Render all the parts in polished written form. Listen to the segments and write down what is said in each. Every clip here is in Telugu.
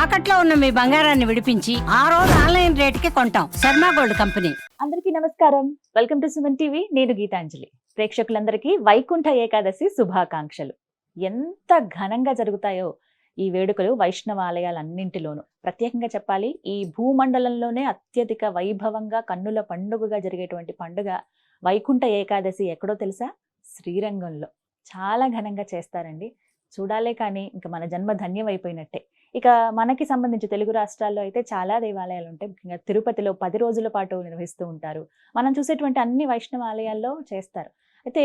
తాకట్లో ఉన్న మీ బంగారాన్ని విడిపించి ఆ రోజు ఆన్లైన్ రేటుకి కొంటాం. Sharma gold company. అందరికీ నమస్కారం. Welcome to Suman TV. నేను గీతాంజలి. ప్రేక్షకులందరికీ వైకుంఠ ఏకాదశి శుభాకాంక్షలు. ఎంత ఘనంగా జరుగుతాయో ఈ వేడుకలు వైష్ణవ ఆలయాలన్నింటిలోనూ. ప్రత్యేకంగా చెప్పాలి, ఈ భూమండలంలోనే అత్యధిక వైభవంగా కన్నుల పండుగగా జరిగేటువంటి పండుగ వైకుంఠ ఏకాదశి ఎక్కడో తెలుసా? శ్రీరంగంలో చాలా ఘనంగా చేస్తారండి. చూడాలే కానీ ఇంకా మన జన్మ ధన్యం అయిపోయినట్టే. ఇక మనకి సంబంధించి తెలుగు రాష్ట్రాల్లో అయితే చాలా దేవాలయాలు ఉంటాయి. ముఖ్యంగా తిరుపతిలో 10 రోజుల పాటు నిర్వహిస్తూ ఉంటారు. మనం చూసేటువంటి అన్ని వైష్ణవ ఆలయాల్లో చేస్తారు. అయితే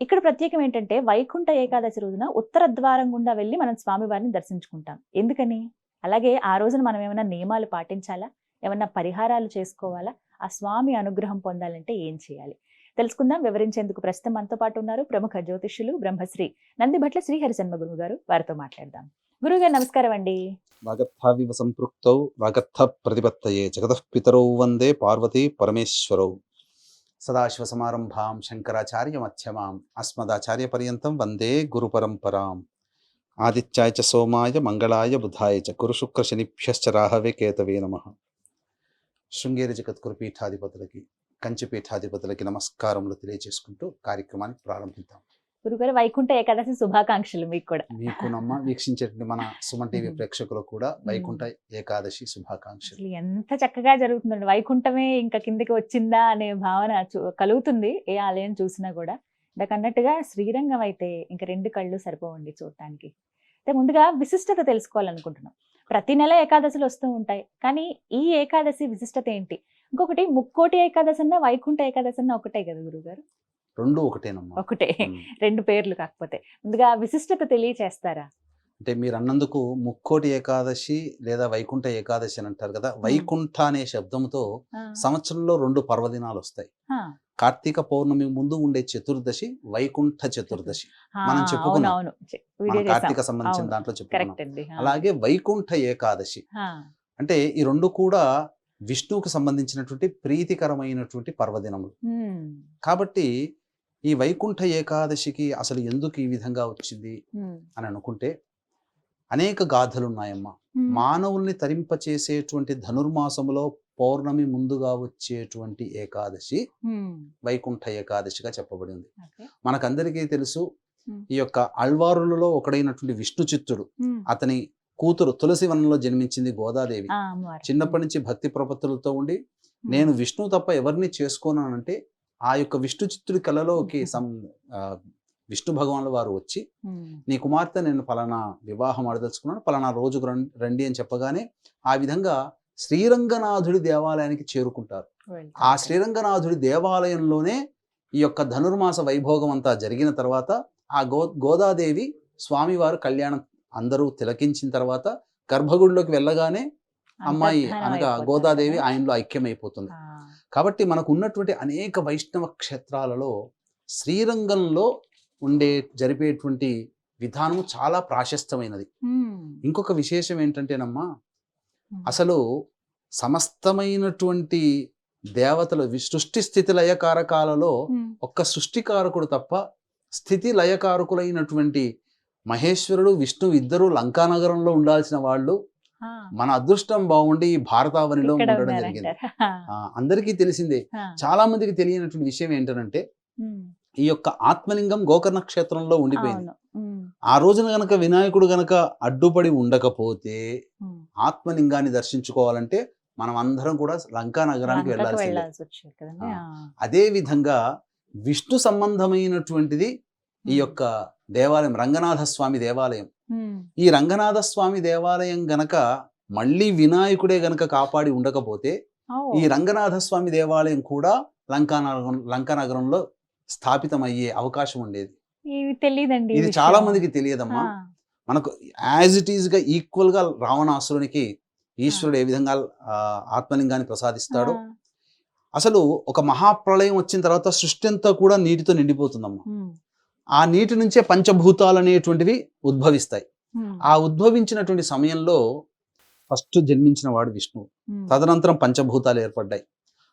ఇక్కడ ప్రత్యేకం ఏంటంటే వైకుంఠ ఏకాదశి రోజున ఉత్తర ద్వారం గుండా వెళ్ళి మనం స్వామివారిని దర్శించుకుంటాం. ఎందుకని? అలాగే ఆ రోజున మనం ఏమైనా నియమాలు పాటించాలా, ఏమన్నా పరిహారాలు చేసుకోవాలా, ఆ స్వామి అనుగ్రహం పొందాలంటే ఏం చేయాలి తెలుసుకుందాం. వివరించేందుకు ప్రస్తుతం మనతో పాటు ఉన్నారు ప్రముఖ జ్యోతిష్యులు బ్రహ్మశ్రీ నందిభట్ల శ్రీహరిశర్మ గురువు గారు. వారితో మాట్లాడదాం. గురువుగారు నమస్కారం అండి. వాగర్థావివ సంపృక్తౌ వాగర్థ ప్రతిపత్తయే జగతః పితరౌ వందే పార్వతీ పరమేశ్వరౌ. సదాశివ సమారంభాం శంకరాచార్య మధ్యమాం అస్మదాచార్య పర్యంతం వందే గురు పరంపరాం. ఆదిత్యాయ చ సోమాయ మంగళాయ బుధాయ చ గురు శుక్ర శనిభ్యశ్చ రాహవే కేతవే నమః. శృంగేరి జగద్గురు పీఠాధిపతులకి, కంచి పీఠాధిపతులకి నమస్కారములు తెలియజేసుకుంటూ కార్యక్రమాన్ని ప్రారంభిద్దాం. గురుగారు వైకుంఠ ఏకాదశి శుభాకాంక్షలు మీకు కూడా. మీకు నమ్మ వీక్షించేటువంటి మన సుమన్ టీవీ ప్రేక్షకులకు కూడా వైకుంఠ ఏకాదశి శుభాకాంక్షలు. అసలు ఎంత చక్కగా జరుగుతుందండి. వైకుంఠమే ఇంకా కిందకి వచ్చిందా అనే భావన కలుగుతుంది ఏ ఆలయం చూసినా కూడా. ఇందాక అన్నట్టుగా శ్రీరంగం అయితే ఇంకా 2 కళ్ళు సరిపోవండి చూడటానికి. అయితే ముందుగా విశిష్టత తెలుసుకోవాలనుకుంటున్నాం. ప్రతి నెల ఏకాదశులు వస్తూ ఉంటాయి, కానీ ఈ ఏకాదశి విశిష్టత ఏంటి? ఇంకొకటి, ముక్కోటి ఏకాదశి అన్న వైకుంఠ ఏకాదశి అన్న ఒకటే కదా గురుగారు? రెండు ఒకటేనమ్మా. ఒకటే, 2 పేర్లు కాకపోతే. ముందుగా విశిష్టత తెలియచేస్తారా? అంటే మీరు అన్నందుకు ముక్కోటి ఏకాదశి లేదా వైకుంఠ ఏకాదశి అని అంటారు కదా. వైకుంఠ అనే శబ్దంతో సంవత్సరంలో 2 పర్వదినాలు వస్తాయి. కార్తీక పౌర్ణమి ముందు ఉండే చతుర్దశి వైకుంఠ చతుర్దశి మనం చెప్పుకున్నాం. కార్తీక సంబంధించిన దాంట్లో చెప్పుకున్నాం. అలాగే వైకుంఠ ఏకాదశి అంటే ఈ 2 కూడా విష్ణువుకు సంబంధించినటువంటి ప్రీతికరమైనటువంటి పర్వదినములు. కాబట్టి ఈ వైకుంఠ ఏకాదశికి అసలు ఎందుకు ఈ విధంగా వచ్చింది అని అనుకుంటే అనేక గాథలు ఉన్నాయమ్మా. మానవుల్ని తరింపచేసేటువంటి ధనుర్మాసములో పౌర్ణమి ముందుగా వచ్చేటువంటి ఏకాదశి వైకుంఠ ఏకాదశిగా చెప్పబడింది. మనకందరికీ తెలుసు, ఈ యొక్క అల్వారులలో ఒకడైనటువంటి విష్ణు చిత్తుడు, అతని కూతురు తులసివనంలో జన్మించింది గోదాదేవి. చిన్నప్పటి నుంచి భక్తి ప్రపత్తులతో ఉండి నేను విష్ణువు తప్ప ఎవరిని చేసుకోనంటే ఆ యొక్క విష్ణు చిత్తుడి కళలోకి విష్ణు భగవానుల వారు వచ్చి, నీ కుమార్తె నేను పలానా వివాహం ఆడదలుచుకున్నాను, పలానా రోజుకు రండి అని చెప్పగానే ఆ విధంగా శ్రీరంగనాథుడి దేవాలయానికి చేరుకుంటారు. ఆ శ్రీరంగనాథుడి దేవాలయంలోనే ఈ యొక్క ధనుర్మాస వైభోగం అంతా జరిగిన తర్వాత ఆ గోదాదేవి స్వామివారు కళ్యాణం అందరూ తిలకించిన తర్వాత గర్భగుడిలోకి వెళ్ళగానే అమ్మాయి అనగా గోదాదేవి ఆయనలో ఐక్యమైపోతుంది. కాబట్టి మనకు ఉన్నటువంటి అనేక వైష్ణవ క్షేత్రాలలో శ్రీరంగంలో జరిపేటువంటి విధానము చాలా ప్రాశస్తమైనది. ఇంకొక విశేషం ఏంటంటేనమ్మా, అసలు సమస్తమైనటువంటి దేవతలు సృష్టి స్థితి లయకారకాలలో ఒక్క సృష్టికారకుడు తప్ప స్థితి లయకారకులైనటువంటి మహేశ్వరుడు విష్ణు ఇద్దరు లంకానగరంలో ఉండాల్సిన వాళ్ళు మన అదృష్టం బాగుండి ఈ భారతావనిలో ఉండడం జరిగింది. అందరికీ తెలిసిందే. చాలా మందికి తెలియనటువంటి విషయం ఏంటంటే ఈ యొక్క ఆత్మలింగం గోకర్ణ క్షేత్రంలో ఉండిపోయింది. ఆ రోజున గనక వినాయకుడు గనక అడ్డుపడి ఉండకపోతే ఆత్మలింగాన్ని దర్శించుకోవాలంటే మనం అందరం కూడా లంకా నగరానికి వెళ్ళాల్సిందే. అదే విధంగా విష్ణు సంబంధమైనటువంటిది ఈ యొక్క దేవాలయం రంగనాథ స్వామి దేవాలయం. ఈ రంగనాథ స్వామి దేవాలయం గనక మళ్ళీ వినాయకుడే గనక కాపాడి ఉండకపోతే ఈ రంగనాథ స్వామి దేవాలయం కూడా లంకానగరంలో స్థాపితమయ్యే అవకాశం ఉండేది. ఇది చాలా మందికి తెలియదమ్మా. మనకు యాజ్ ఇట్ ఈజ్ గా ఈక్వల్ గా రావణాసురునికి ఈశ్వరుడు ఏ విధంగా ఆత్మలింగాన్ని ప్రసాదిస్తాడో, అసలు ఒక మహాప్రళయం వచ్చిన తర్వాత సృష్టి అంతా కూడా నీటితో నిండిపోతుందమ్మా. ఆ నీటి నుంచే పంచభూతాలు అనేటువంటివి ఉద్భవిస్తాయి. ఆ ఉద్భవించినటువంటి సమయంలో ఫస్ట్ జన్మించిన వాడు విష్ణువు. తదనంతరం పంచభూతాలు ఏర్పడ్డాయి.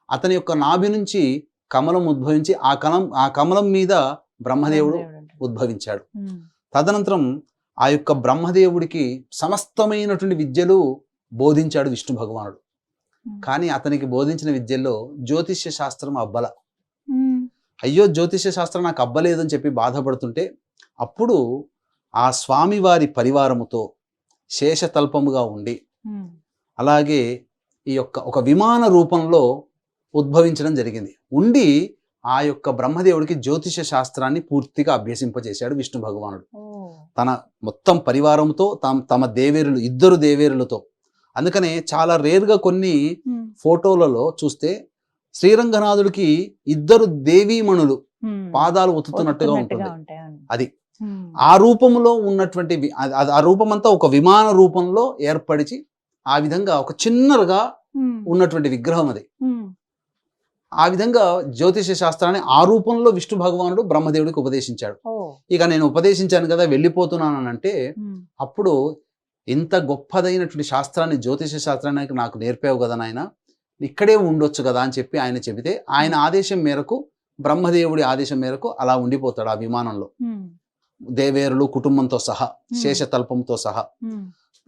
అతని యొక్క నాభి నుంచి కమలం ఉద్భవించి ఆ కమలం మీద బ్రహ్మదేవుడు ఉద్భవించాడు. తదనంతరం ఆ యొక్క బ్రహ్మదేవుడికి సమస్తమైనటువంటి విద్యలు బోధించాడు విష్ణు భగవానుడు. కానీ అతనికి బోధించిన విద్యల్లో జ్యోతిష్య శాస్త్రం అబ్బల. అయ్యో జ్యోతిష్య శాస్త్రం నాకు అబ్బలేదని చెప్పి బాధపడుతుంటే అప్పుడు ఆ స్వామివారి పరివారముతో శేషతల్పముగా ఉండి అలాగే ఈ యొక్క ఒక విమాన రూపంలో ఉద్భవించడం జరిగింది. ఉండి ఆ యొక్క బ్రహ్మదేవుడికి జ్యోతిష శాస్త్రాన్ని పూర్తిగా అభ్యసింపజేశాడు విష్ణు భగవానుడు తన మొత్తం పరివారంతో తమ దేవేరులు, ఇద్దరు దేవేరులతో. అందుకనే చాలా రేర్గా కొన్ని ఫోటోలలో చూస్తే శ్రీరంగనాథుడికి ఇద్దరు దేవీమణులు పాదాలు ఒత్తుతున్నట్టుగా ఉంటుంది. అది ఆ రూపంలో ఉన్నటువంటి ఆ రూపమంతా ఒక విమాన రూపంలో ఏర్పడిచి ఆ విధంగా ఒక చిన్నగా ఉన్నటువంటి విగ్రహం అది. ఆ విధంగా జ్యోతిష శాస్త్రాన్ని ఆ రూపంలో విష్ణు భగవానుడు బ్రహ్మదేవుడికి ఉపదేశించాడు. ఇక నేను ఉపదేశించాను కదా, వెళ్ళిపోతున్నాను అంటే అప్పుడు ఇంత గొప్పదైనటువంటి శాస్త్రాన్ని, జ్యోతిష శాస్త్రాన్ని నాకు నేర్పావు కదా నాయన, ఇక్కడే ఉండొచ్చు కదా అని చెప్పి ఆయన చెబితే ఆయన ఆదేశం మేరకు, బ్రహ్మదేవుడి ఆదేశం మేరకు అలా ఉండిపోతాడు ఆ విమానంలో, దేవేరులు కుటుంబంతో సహా, శేషతల్పంతో సహా.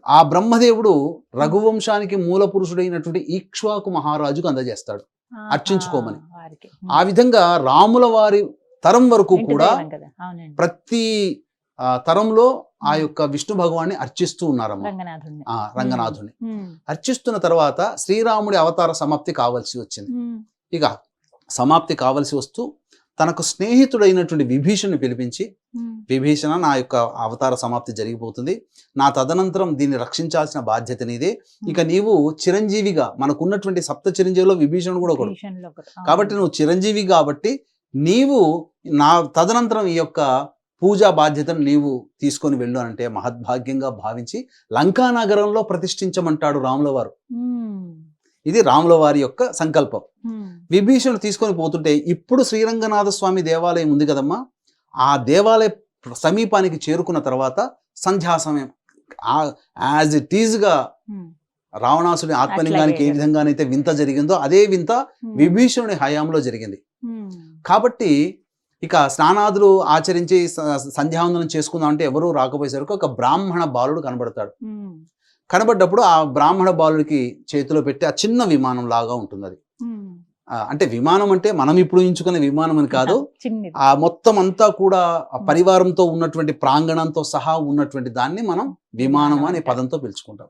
ఆ బ్రహ్మదేవుడు రఘువంశానికి మూల పురుషుడైనటువంటి ఈక్ష్వాకు మహారాజుకు అందజేస్తాడు అర్చించుకోమని. ఆ విధంగా రాముల వారి తరం వరకు కూడా ప్రతి తరంలో ఆ యొక్క విష్ణు భగవాన్ని అర్చిస్తూ ఉన్నారమ్మ, రంగనాథుని అర్చిస్తున్న తర్వాత శ్రీరాముడి అవతార సమాప్తి కావాల్సి వచ్చింది. ఇక సమాప్తి కావలసి వస్తూ తనకు స్నేహితుడైనటువంటి విభీషణుని పిలిపించి, విభీషణ, నా యొక్క అవతార సమాప్తి జరిగిపోతుంది, నా తదనంతరం దీన్ని రక్షించాల్సిన బాధ్యత నీదే. ఇక నీవు చిరంజీవిగా, మనకున్నటువంటి సప్త చిరంజీవిలో విభీషణుడు కూడా ఒకడు కాబట్టి నువ్వు చిరంజీవి కాబట్టి నీవు నా తదనంతరం ఈ యొక్క పూజా బాధ్యతను నీవు తీసుకొని వెళ్ళు అంటే మహద్భాగ్యంగా భావించి లంకా నగరంలో ప్రతిష్ఠించమంటాడు రాముల వారు. ఇది రాముల వారి యొక్క సంకల్పం. విభీషణుడు తీసుకొని పోతుంటే ఇప్పుడు శ్రీరంగనాథ స్వామి దేవాలయం ఉంది కదమ్మా, ఆ దేవాలయ సమీపానికి చేరుకున్న తర్వాత సంధ్యా సమయం యాజ్ ఇట్ ఈజ్గా రావణాసుడి ఆత్మలింగానికి ఏ విధంగానైతే వింత జరిగిందో అదే వింత విభీషణుడి హయాంలో జరిగింది. కాబట్టి ఇక స్నానాదులు ఆచరించి సంధ్యావందనం చేసుకుందాం అంటే ఎవరూ రాకపోయేసరికి ఒక బ్రాహ్మణ బాలుడు కనబడతాడు. కనబడ్డప్పుడు ఆ బ్రాహ్మణ బాలుడికి చేతిలో పెట్టి ఆ చిన్న విమానం లాగా ఉంటుంది అది. అంటే విమానం అంటే మనం ఇప్పుడు ఊహించుకునే విమానం అని కాదు, ఆ మొత్తం అంతా కూడా పరివారంతో ఉన్నటువంటి ప్రాంగణంతో సహా ఉన్నటువంటి దాన్ని మనం విమానం అనే పదంతో పిలుచుకుంటాం.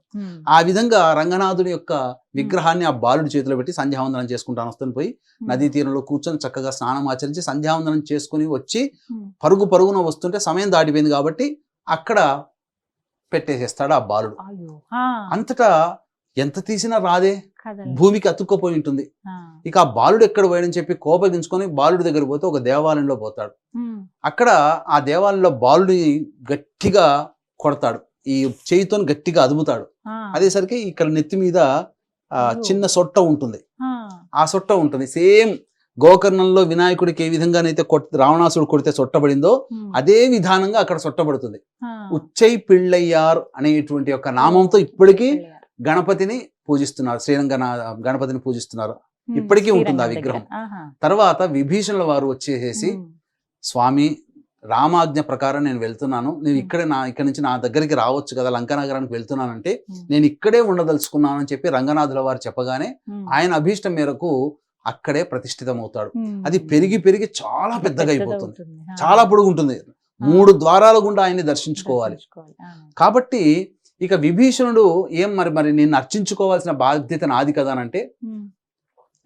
ఆ విధంగా రంగనాథుడి యొక్క విగ్రహాన్ని ఆ బాలుడి చేతిలో పెట్టి సంధ్యావందనం చేసుకుంటాను వస్తాను పోయి నదీ తీరంలో కూర్చొని చక్కగా స్నానం ఆచరించి సంధ్యావందనం చేసుకుని వచ్చి పరుగున వస్తుంటే సమయం దాటిపోయింది కాబట్టి అక్కడ పెట్టేసేస్తాడు ఆ బాలుడు. అంతటా ఎంత తీసినా రాదే, భూమికి అతుక్కపోయి ఉంటుంది. ఇక ఆ బాలుడు ఎక్కడ పోయాడని చెప్పి కోపగించుకొని బాలుడి దగ్గర పోతే ఒక దేవాలయంలో పోతాడు. అక్కడ ఆ దేవాలయంలో బాలుడి గట్టిగా కొడతాడు, ఈ చేయితో గట్టిగా అదుముతాడు. అదేసరికి ఇక్కడ నెత్తి మీద చిన్న సొట్ట ఉంటుంది. ఆ సొట్ట ఉంటుంది సేమ్ గోకర్ణంలో వినాయకుడికి ఏ విధంగానైతే రావణాసుడు కొడితే సొట్టబడిందో అదే విధానంగా అక్కడ సొట్టబడుతుంది. ఉచ్చై పిళ్ళయ్యార్ అనేటువంటి యొక్క నామంతో ఇప్పటికీ గణపతిని పూజిస్తున్నారు, గణపతిని పూజిస్తున్నారు. ఇప్పటికీ ఉంటుంది ఆ విగ్రహం. తర్వాత విభీషణుల వారు వచ్చేసేసి, స్వామి రామాజ్ఞ ప్రకారం నేను వెళ్తున్నాను, నేను ఇక్కడి నుంచి నా దగ్గరికి రావచ్చు కదా, లంకా నగరానికి వెళ్తున్నానంటే నేను ఇక్కడే ఉండదలుచుకున్నాను అని చెప్పి రంగనాథుల వారు చెప్పగానే ఆయన అభీష్టం మేరకు అక్కడే ప్రతిష్ఠితమవుతాడు. అది పెరిగి పెరిగి చాలా పెద్దగా అయిపోతుంది, చాలా పొడుగుంటుంది. 3 ద్వారాల గుండా ఆయన్ని దర్శించుకోవాలి. కాబట్టి ఇక విభీషణుడు మరి నిన్ను అర్చించుకోవాల్సిన బాధ్యత నాది కదా అంటే,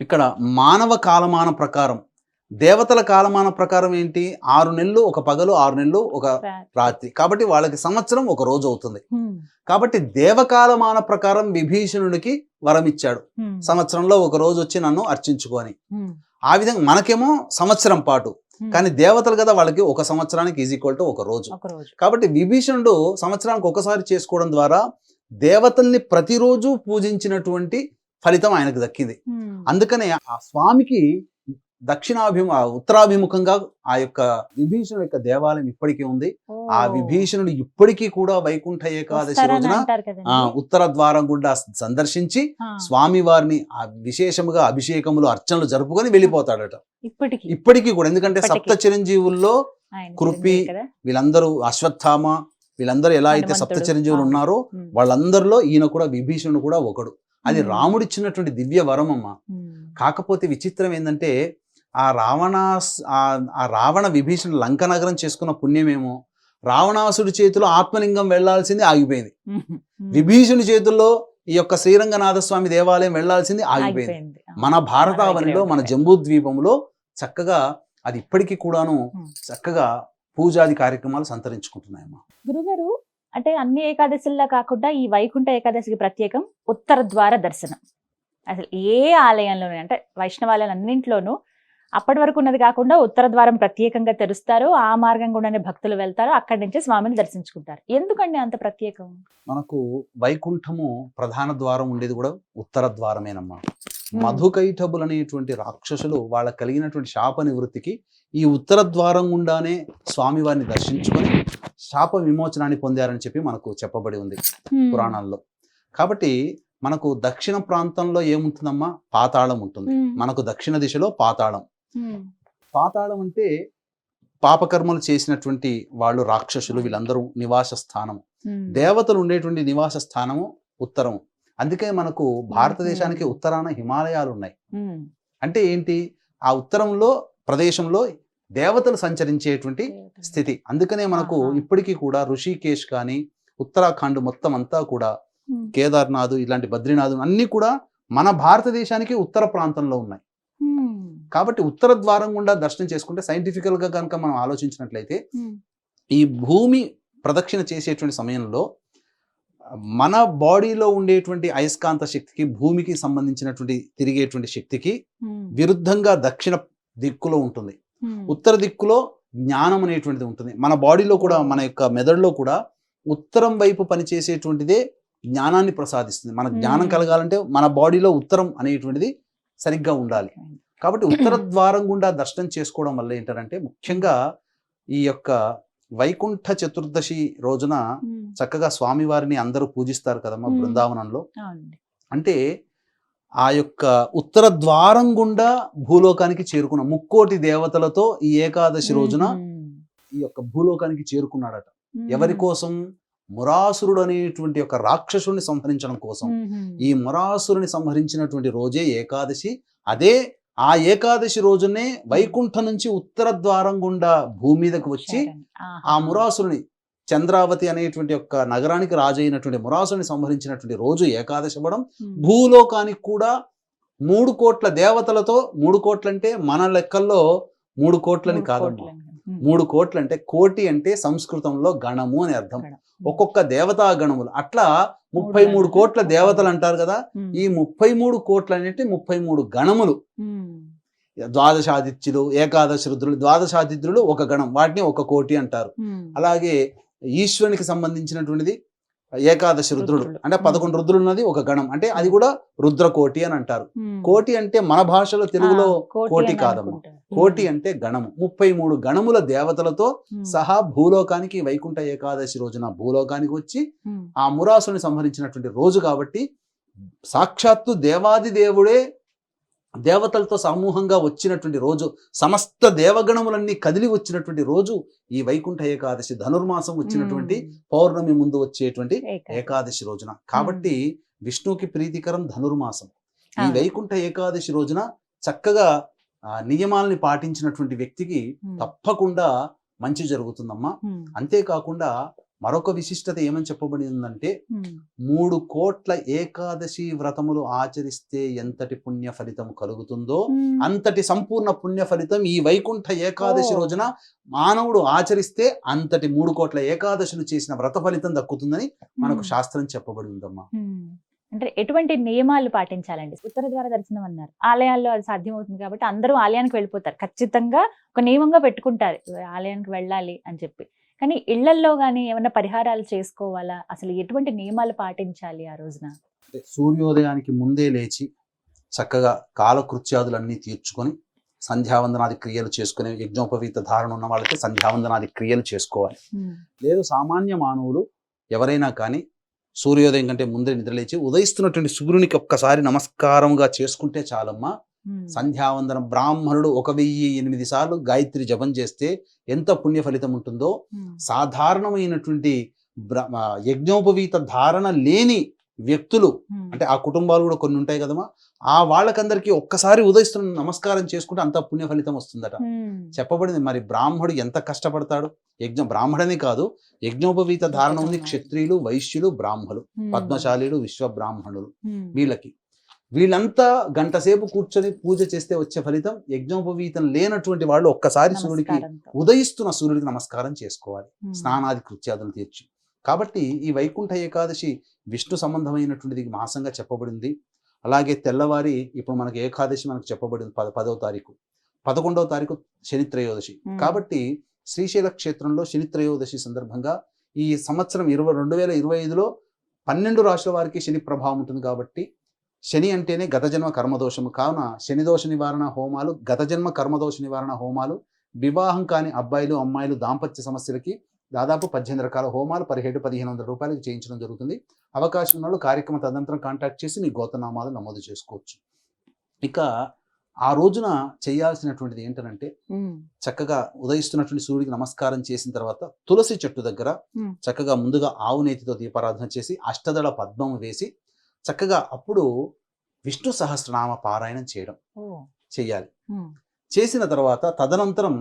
ఇక్కడ మానవ కాలమాన ప్రకారం, దేవతల కాలమాన ప్రకారం ఏంటి, 6 నెలలు ఒక పగలు, 6 నెలలు ఒక రాత్రి. కాబట్టి వాళ్ళకి సంవత్సరం ఒక రోజు అవుతుంది. కాబట్టి దేవకాలమాన ప్రకారం విభీషణుడికి వరం ఇచ్చాడు, సంవత్సరంలో ఒక రోజు వచ్చి నన్ను అర్చించుకొని. ఆ విధంగా మనకేమో సంవత్సరం పాటు, కానీ దేవతలు కదా, వాళ్ళకి ఒక సంవత్సరానికి ఈజ్ ఈక్వల్ టు ఒక రోజు. కాబట్టి విభీషణుడు సంవత్సరానికి ఒకసారి చేసుకోవడం ద్వారా దేవతల్ని ప్రతిరోజు పూజించినటువంటి ఫలితం ఆయనకు దక్కింది. అందుకనే ఆ స్వామికి ఉత్తరాభిముఖంగా ఆ యొక్క విభీషణుడు యొక్క దేవాలయం ఇప్పటికీ ఉంది. ఆ విభీషణుడు ఇప్పటికీ కూడా వైకుంఠ ఏకాదశి రోజున ఉత్తర ద్వారం గుండా సందర్శించి స్వామి వారిని విశేషముగా అభిషేకములు అర్చనలు జరుపుకొని వెళ్ళిపోతాడట ఇప్పటికీ కూడా. ఎందుకంటే సప్త చిరంజీవుల్లో కృపి, వీళ్ళందరూ అశ్వత్థామ, వీళ్ళందరూ ఎలా అయితే హనుమంతుడు. సప్త చిరంజీవులు ఆ. ఉన్నారో ఉమ్, వాళ్ళందరిలో ఈయన కూడా విభీషణుడు కూడా ఒకడు. అది ఉమ్, రాముడిచ్చినటువంటి దివ్య వరం అమ్మ. ఉమ్, కాకపోతే విచిత్రం ఏంటంటే ఆ ఆ రావణ విభీషణ లంక నగరం చేసుకున్న పుణ్యమేమో రావణాసుడి చేతిలో ఆత్మలింగం వెళ్లాల్సింది ఆగిపోయింది. ఉమ్, ఉమ్, విభీషణుడి చేతుల్లో ఈ యొక్క శ్రీరంగనాథ స్వామి దేవాలయం వెళ్లాల్సింది ఆగిపోయింది. ఆగిపోయింది. ఆ. మన భారతావనిలో మన దగ్గరే జంబూ ద్వీపంలో చక్కగా అది ఇప్పటికీ కూడాను ఉమ్. చక్కగా పూజాది కార్యక్రమాలు సంతరించుకుంటున్నాయమ్మా. గురుగారు, అంటే అన్ని ఏకాదశుల్లా కాకుండా ఈ వైకుంఠ ఏకాదశికి ప్రత్యేకం ఉత్తర ద్వార దర్శనం. అసలు ఏ ఆలయంలోనే అంటే వైష్ణవాలయాలు అన్నింట్లోనూ అప్పటి వరకు ఉన్నది కాకుండా ఉత్తర ద్వారం ప్రత్యేకంగా తెరుస్తారు. ఆ మార్గం గుండానే భక్తులు వెళ్తారు, అక్కడి నుంచి స్వామిని దర్శించుకుంటారు. ఎందుకండి అంత ప్రత్యేకం? మనకు వైకుంఠము ప్రధాన ద్వారం ఉండేది కూడా ఉత్తర ద్వారమేనమ్మా. ఉమ్, మధుకైటబులు అనేటువంటి రాక్షసులు వాళ్ళకి కలిగినటువంటి శాప నివృత్తికి ఈ ఉత్తర ద్వారం గుండానే స్వామివారిని దర్శించుకొని శాప విమోచనాన్ని పొందారని చెప్పి మనకు చెప్పబడి ఉంది ఉమ్, పురాణాల్లో. కాబట్టి మనకు దక్షిణ ప్రాంతంలో ఏముంటుందమ్మా? పాతాళం ఉంటుంది. ఉమ్, మనకు దక్షిణ దిశలో పాతాళం. ఉమ్, పాతాళం అంటే పాపకర్మలు చేసినటువంటి వాళ్ళు రాక్షసులు వీళ్ళందరూ నివాస స్థానము. ఉమ్, దేవతలు ఉండేటువంటి నివాస స్థానము ఉత్తరం. అందుకే మనకు భారతదేశానికి ఉత్తరాన హిమాలయాలు ఉన్నాయి. ఉమ్, అంటే ఏంటి? ఆ ఉత్తరంలో ప్రదేశంలో దేవతలు సంచరించేటువంటి స్థితి. అందుకనే మనకు ఆహా. ఇప్పటికీ కూడా ఋషికేశ్ కానీ ఉత్తరాఖండ్ మొత్తం అంతా కూడా ఉమ్, కేదార్నాథ్ ఇలాంటి బద్రీనాథ్ అన్నీ కూడా మన భారతదేశానికి ఉత్తర ప్రాంతంలో ఉన్నాయి. ఉమ్, కాబట్టి ఉత్తర ద్వారం గుండా దర్శనం చేసుకుంటే సైంటిఫికల్ గా కనుక మనం ఆలోచించినట్లయితే ఉమ్, ఈ భూమి ప్రదక్షిణ చేసేటువంటి సమయంలో మన బాడీలో ఉండేటువంటి అయస్కాంత శక్తికి భూమికి సంబంధించినటువంటి తిరిగేటువంటి శక్తికి ఉమ్, విరుద్ధంగా దక్షిణ దిక్కులో ఉంటుంది. ఉమ్, ఉత్తర దిక్కులో జ్ఞానం అనేటువంటిది ఉంటుంది. మన బాడీలో కూడా మన యొక్క మెదడులో కూడా ఉత్తరం వైపు పనిచేసేటువంటిదే జ్ఞానాన్ని ప్రసాదిస్తుంది. మన జ్ఞానం కలగాలంటే మన బాడీలో ఉత్తరం అనేటువంటిది సరిగ్గా ఉండాలి. కాబట్టి ఉత్తర ద్వారం గుండా దర్శనం చేసుకోవడం వల్ల ఏంటంటే ముఖ్యంగా ఈ యొక్క వైకుంఠ చతుర్దశి రోజున ఉమ్, చక్కగా స్వామివారిని అందరూ పూజిస్తారు కదమ్మా మ్మ్. బృందావనంలో. అవునండి. అంటే ఆ యొక్క ఉత్తర ద్వారం గుండా భూలోకానికి చేరుకున్న ముక్కోటి దేవతలతో ఈ ఏకాదశి రోజున ఉమ్, ఈ యొక్క భూలోకానికి చేరుకున్నాడట. ఉమ్, ఎవరి కోసం? మురాసురుడు అనేటువంటి ఒక రాక్షసుని సంహరించడం కోసం. ఉమ్, ఈ మురాసురుని సంహరించినటువంటి రోజే ఏకాదశి. అదే ఆ ఏకాదశి రోజునే వైకుంఠం నుంచి ఉత్తర ద్వారం గుండా భూమి మీదకు వచ్చి శరణ్. ఆహా. ఆ మురాసురుని చంద్రావతి అనేటువంటి యొక్క నగరానికి రాజు అయినటువంటి మురాసుని సంహరించినటువంటి రోజు ఏకాదశి అవ్వడం. ఉమ్, భూలోకానికి కూడా 3 కోట్ల దేవతలతో, 3 కోట్లంటే మన లెక్కల్లో 3 కోట్లని 3 కాదమ్మా. కోట్లని. ఉమ్, 3 కోట్లంటే కోటి అంటే సంస్కృతంలో గణము అని అర్థం. గణం. ఒక్కొక్క దేవతా గణములు అట్లా 33 కోట్ల దేవతలు అంటారు కదా. ఉమ్, ఈ 33 కోట్ల అంటే 33 గణములు. ఉమ్, ద్వాదశాదిత్యులు, ఏకాదశి రుద్రులు, ద్వాదశాదిత్యులు ఒక గణం, వాటిని 1 కోటి అంటారు. ఉమ్, అలాగే ఈశ్వరునికి సంబంధించినటువంటిది ఏకాదశి రుద్రుడు రుద్రులు. అంటే 11 రుద్రులు ఉన్నది ఒక గణం, అంటే అది కూడా రుద్రకోటి అని అంటారు. ఉమ్. కోటి అంటే మన భాషలో తెలుగులో కోటి అని కాదమ్మా. అనుకుంటారు. కోటి అంటే గణము. 33 గణముల దేవతలతో ఉమ్, సహా భూలోకానికి వైకుంఠ ఏకాదశి రోజున భూలోకానికి వచ్చి ఉమ్, ఆ మురాసుని సంహరించినటువంటి రోజు. కాబట్టి సాక్షాత్తు దేవాది దేవుడే దేవతలతో సమూహంగా వచ్చినటువంటి రోజు, సమస్త దేవగణములన్నీ కదిలి వచ్చినటువంటి రోజు ఈ వైకుంఠ ఏకాదశి. ధనుర్మాసం వచ్చినటువంటి ఉమ్, పౌర్ణమి ముందు వచ్చేటువంటి ఏకాదశి. ఏకాదశి రోజున. కాబట్టి విష్ణువుకి ప్రీతికరం ధనుర్మాసం. ఈ అవును. వైకుంఠ ఏకాదశి రోజున చక్కగా నియమాల్ని పాటించినటువంటి వ్యక్తికి ఉమ్, తప్పకుండా మంచి జరుగుతుందమ్మా. ఉమ్, అంతేకాకుండా మరొక విశిష్టత ఏమని చెప్పబడి ఉందంటే, ఉమ్, 3 కోట్ల ఏకాదశి వ్రతములు ఆచరిస్తే ఎంతటి పుణ్య ఫలితం కలుగుతుందో ఉమ్, అంతటి సంపూర్ణ పుణ్య ఫలితం ఈ వైకుంఠ ఏకాదశి ఓ. రోజున మానవుడు ఆచరిస్తే అంతటి 3 కోట్ల ఏకాదశులు చేసిన వ్రత ఫలితం దక్కుతుందని మనకు ఉమ్, శాస్త్రం చెప్పబడి ఉందమ్మా. ఉమ్. అంటే ఎటువంటి నియమాలు పాటించాలండి? ఉత్తర ద్వార దర్శనం అన్నారు, ఆలయాల్లో అది సాధ్యమవుతుంది కాబట్టి అందరూ ఆలయానికి వెళ్ళిపోతారు, ఖచ్చితంగా ఒక నియమంగా పెట్టుకుంటారు ఆలయానికి వెళ్ళాలి అని చెప్పి. కానీ ఇళ్లల్లో కానీ ఏమైనా పరిహారాలు చేసుకోవాలా? అసలు ఎటువంటి నియమాలు పాటించాలి ఆ రోజున? అంటే సూర్యోదయానికి ముందే లేచి చక్కగా కాలకృత్యాదులన్నీ తీర్చుకొని సంధ్యావందనాది క్రియలు చేసుకుని, యజ్ఞోపవీత ధారణ ఉన్న వాళ్ళకి సంధ్యావందనాది క్రియలు చేసుకోవాలి. ఉమ్, లేదు సామాన్య మానవులు ఎవరైనా కానీ సూర్యోదయం కంటే ముందే నిద్రలేచి ఉదయిస్తున్నటువంటి సూర్యునికి ఒక్కసారి నమస్కారంగా చేసుకుంటే చాలమ్మా. ఉమ్, సంధ్యావందనం బ్రాహ్మణుడు 1008 సార్లు గాయత్రి జపం చేస్తే ఎంత పుణ్య ఫలితం ఉంటుందో ఉమ్, సాధారణమైనటువంటి యజ్ఞోపవీత ధారణ లేని వ్యక్తులు అంటే ఆ కుటుంబాలు కూడా కొన్ని ఉంటాయి కదమ్మా, ఆ వాళ్ళకందరికీ ఒక్కసారి ఉదయిస్తున్న నమస్కారం చేసుకుంటే అంత పుణ్య ఫలితం వస్తుందట చెప్పబడింది. మరి బ్రాహ్మడు ఎంత కష్టపడతాడు, బ్రాహ్మడనే కాదు, యజ్ఞోపవీత ధారణ ఉంది క్షత్రియులు, వైశ్యులు, బ్రాహ్మలు, పద్మశాలీలు, విశ్వబ్రాహ్మణులు, వీళ్ళంతా గంట సేపు కూర్చొని పూజ చేస్తే వచ్చే ఫలితం యజ్ఞోపవీతం లేనటువంటి వాళ్ళు ఒక్కసారి సూర్యుడికి ఉదయిస్తున్న సూర్యుడికి నమస్కారం చేసుకోవాలి స్నానాది కృత్యాదులు తీర్చి. కాబట్టి ఈ వైకుంఠ ఏకాదశి విష్ణు సంబంధమైనటువంటిది మాసంగా చెప్పబడింది. అలాగే తెల్లవారి ఇప్పుడు మనకి ఏకాదశి మనకు చెప్పబడింది 10వ తారీఖు, 11వ తారీఖు శని త్రయోదశి. కాబట్టి శ్రీశైల క్షేత్రంలో శని త్రయోదశి సందర్భంగా ఈ సంవత్సరం 2025లో 12 రాశుల వారికి శని ప్రభావం ఉంటుంది. కాబట్టి శని అంటేనే గత జన్మ కర్మదోషము, కావున శని దోష నివారణ హోమాలు, గత జన్మ కర్మదోష నివారణ హోమాలు, వివాహం కాని అబ్బాయిలు అమ్మాయిలు దాంపత్య సమస్యలకి దాదాపు 18 రకాల హోమాలు 1700-1500 రూపాయలకి చేయించడం జరుగుతుంది. అవకాశం ఉన్న వాళ్ళు కార్యక్రమ తదనంతరం కాంటాక్ట్ చేసి మీ గోత్రనామాలు నమోదు చేసుకోవచ్చు. ఇక ఆ రోజున చేయాల్సినటువంటిది ఏంటంటే చక్కగా ఉదయిస్తున్నటువంటి సూర్యుడికి నమస్కారం చేసిన తర్వాత తులసి చెట్టు దగ్గర చక్కగా ముందుగా ఆవు నేతితో దీపారాధన చేసి అష్టదళ పద్మం వేసి చక్కగా అప్పుడు విష్ణు సహస్రనామ పారాయణం చేయాలి. చేసిన తర్వాత తదనంతరం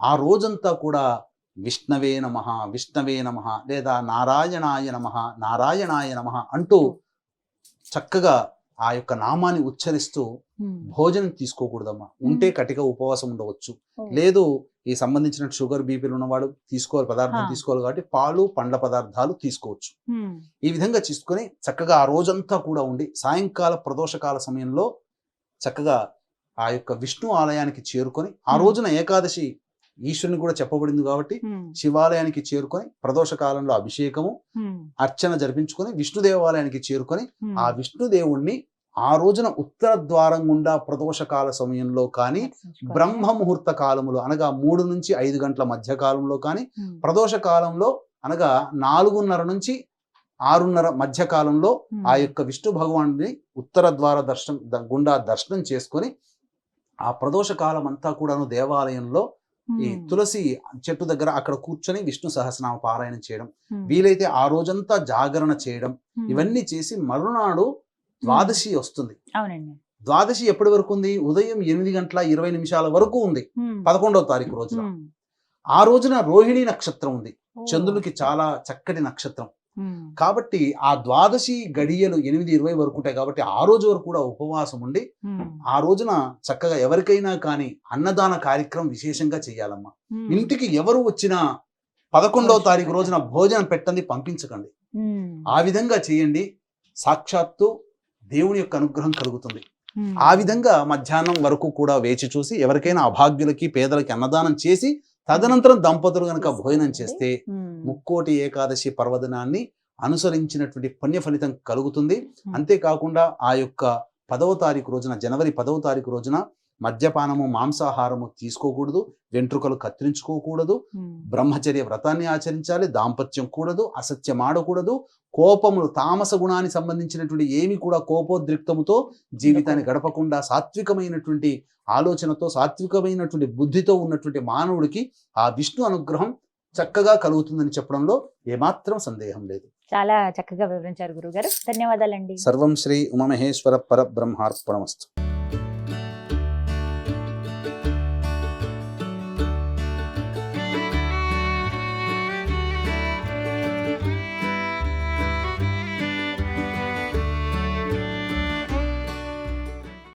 ఆ రోజంతా కూడా విష్ణవే నమః విష్ణవే నమః లేదా నారాయణాయ నమః నారాయణాయ నమః అంటూ చక్కగా ఆ యొక్క నామాన్ని ఉచ్చరిస్తూ భోజనం తీసుకోకూడదమ్మా. ఉంటే కటిక ఉపవాసం ఉండవచ్చు, లేదు ఈ సంబంధించిన షుగర్ బీపీలు ఉన్నవాడు పదార్థం తీసుకోవాలి కాబట్టి పాలు పండ్ల పదార్థాలు తీసుకోవచ్చు. ఈ విధంగా తీసుకొని చక్కగా ఆ రోజంతా కూడా ఉండి సాయంకాల ప్రదోషకాల సమయంలో చక్కగా ఆ యొక్క విష్ణు ఆలయానికి చేరుకొని, ఆ రోజున ఏకాదశి ఈశ్వరుని కూడా చెప్పబడింది కాబట్టి శివాలయానికి చేరుకొని ప్రదోష కాలంలో అభిషేకము అర్చన జరిపించుకొని విష్ణు దేవాలయానికి చేరుకొని ఆ విష్ణుదేవుణ్ణి ఆ రోజున ఉత్తర ద్వారం గుండా ప్రదోషకాల సమయంలో కానీ బ్రహ్మ ముహూర్త కాలములో అనగా 3 నుంచి 5 గంటల మధ్య కాలంలో కానీ ప్రదోష కాలంలో అనగా 4:30 నుంచి 6:30 మధ్య కాలంలో ఆ యొక్క విష్ణు భగవానుని ఉత్తర ద్వార గుండా దర్శనం చేసుకొని ఆ ప్రదోష కాలం అంతా కూడాను దేవాలయంలో ఈ తులసి చెట్టు దగ్గర అక్కడ కూర్చొని విష్ణు సహస్రనామ పారాయణం చేయడం, వీలైతే ఆ రోజంతా జాగరణ చేయడం, ఇవన్నీ చేసి మరునాడు ద్వాదశి వస్తుంది. ద్వాదశి ఎప్పటి వరకు ఉంది? ఉదయం 8:20 వరకు ఉంది 11వ తారీఖు రోజున. ఆ రోజున రోహిణి నక్షత్రం ఉంది, చంద్రునికి చాలా చక్కటి నక్షత్రం. కాబట్టి ఆ ద్వాదశి గడియలు 8:20 వరకు ఉంటాయి. కాబట్టి ఆ రోజు వరకు కూడా ఉపవాసం ఉండి ఆ రోజున చక్కగా ఎవరికైనా కానీ అన్నదాన కార్యక్రమం విశేషంగా చెయ్యాలమ్మా. ఇంటికి ఎవరు వచ్చినా 11వ తారీఖు రోజున భోజనం పెట్టండి, పంపించకండి. ఆ విధంగా చేయండి, సాక్షాత్తు దేవుని యొక్క అనుగ్రహం కలుగుతుంది. ఆ విధంగా మధ్యాహ్నం వరకు కూడా వేచి చూసి ఎవరికైనా అభాగ్యులకి పేదలకి అన్నదానం చేసి తదనంతరం దంపతులు కనుక భోజనం చేస్తే ముక్కోటి ఏకాదశి పర్వదినాన్ని అనుసరించినటువంటి పుణ్య ఫలితం కలుగుతుంది. అంతేకాకుండా ఆ యొక్క 10వ తారీఖు రోజున, జనవరి 10వ తారీఖు రోజున మద్యపానము మాంసాహారము తీసుకోకూడదు, వెంట్రుకలు కత్తిరించుకోకూడదు, బ్రహ్మచర్య వ్రతాన్ని ఆచరించాలి, దాంపత్యం కూడదు, అసత్యం ఆడకూడదు, కోపములు తామస గుణానికి సంబంధించినటువంటి ఏమి కూడా కోపోద్రిక్తముతో జీవితాన్ని గడపకుండా సాత్వికమైనటువంటి ఆలోచనతో సాత్వికమైనటువంటి బుద్ధితో ఉన్నటువంటి మానవుడికి ఆ విష్ణు అనుగ్రహం చక్కగా కలుగుతుందని చెప్పడంలో ఏమాత్రం సందేహం లేదు. చాలా చక్కగా వివరించారు గురుగారు, ధన్యవాదాలండి. సర్వం శ్రీ ఉమామహేశ్వర పరబ్రహ్మార్పణమస్తు.